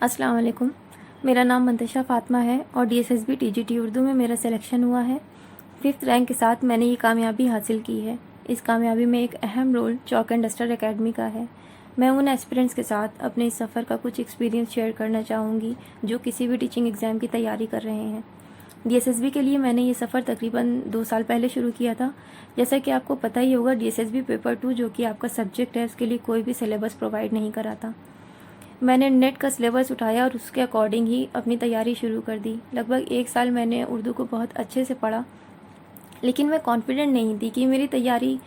अस्सलाम वालेकुम। मेरा नाम मंतशा फ़ातिमा है और डीएसएसबी टीजीटी उर्दू में मेरा सिलेक्शन हुआ है। 5th रैंक के साथ मैंने ये कामयाबी हासिल की है। इस कामयाबी में एक अहम role Chalk and Duster Academy का है। मैं उन एस्पिरेंट्स के साथ अपने इस सफ़र का कुछ एक्सपीरियंस शेयर करना चाहूँगी जो किसी भी टीचिंग एग्ज़ाम की तैयारी कर रहे हैं। डीएसएसबी के लिए मैंने ये सफ़र तकरीबन 2 साल पहले शुरू किया था। जैसा कि आपको पता ही होगा, डीएसएसबी पेपर 2 जो कि आपका सब्जेक्ट है, उसके लिए कोई भी सिलेबस प्रोवाइड नहीं कराता। मैंने नेट का सिलेबस उठाया और उसके अकॉर्डिंग ही अपनी तैयारी शुरू कर दी। लगभग 1 साल मैंने उर्दू को बहुत अच्छे से पढ़ा, लेकिन मैं कॉन्फिडेंट नहीं थी कि मेरी तैयारी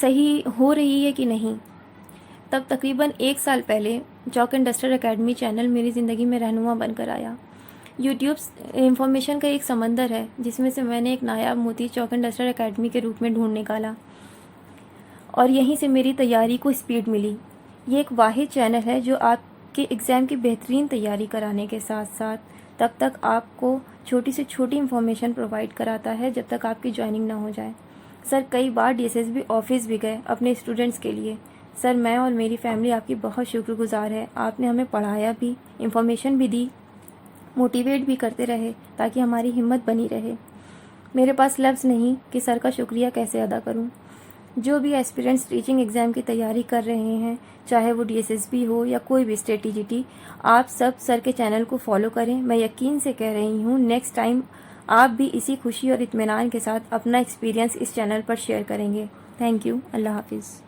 सही हो रही है कि नहीं। तब तकरीबन 1 साल पहले chalk and Duster academy channel मेरी ज़िंदगी में रहनुमा बनकर आया। यूट्यूब इंफॉर्मेशन का एक समंदर है जिसमें से मैंने एक नायाब मोती चॉक एंड डस्टर एकेडमी के रूप में ढूंढ निकाला और यहीं से मेरी तैयारी को स्पीड मिली। ये एक वाहिद चैनल है जो आपके एग्ज़ाम की बेहतरीन तैयारी कराने के साथ साथ तब तक आपको छोटी से छोटी इन्फॉर्मेशन प्रोवाइड कराता है जब तक आपकी ज्वाइनिंग ना हो जाए। सर कई बार डीएसएसबी ऑफिस भी गए अपने स्टूडेंट्स के लिए। सर मैं और मेरी फैमिली आपकी बहुत शुक्रगुजार है। आपने हमें पढ़ाया भी, इन्फॉर्मेशन भी दी, मोटिवेट भी करते रहे ताकि हमारी हिम्मत बनी रहे। मेरे पास लफ्ज़ नहीं कि सर का शुक्रिया कैसे अदा करूं। जो भी एस्पिरेंट्स टीचिंग एग्ज़ाम की तैयारी कर रहे हैं, चाहे वो डीएसएसबी हो या कोई भी स्टेट टीजीटी, आप सब सर के चैनल को फॉलो करें। मैं यकीन से कह रही हूँ नेक्स्ट टाइम आप भी इसी खुशी और इत्मीनान के साथ अपना एक्सपीरियंस इस चैनल पर शेयर करेंगे। Thank you. अल्लाह हाफिज़।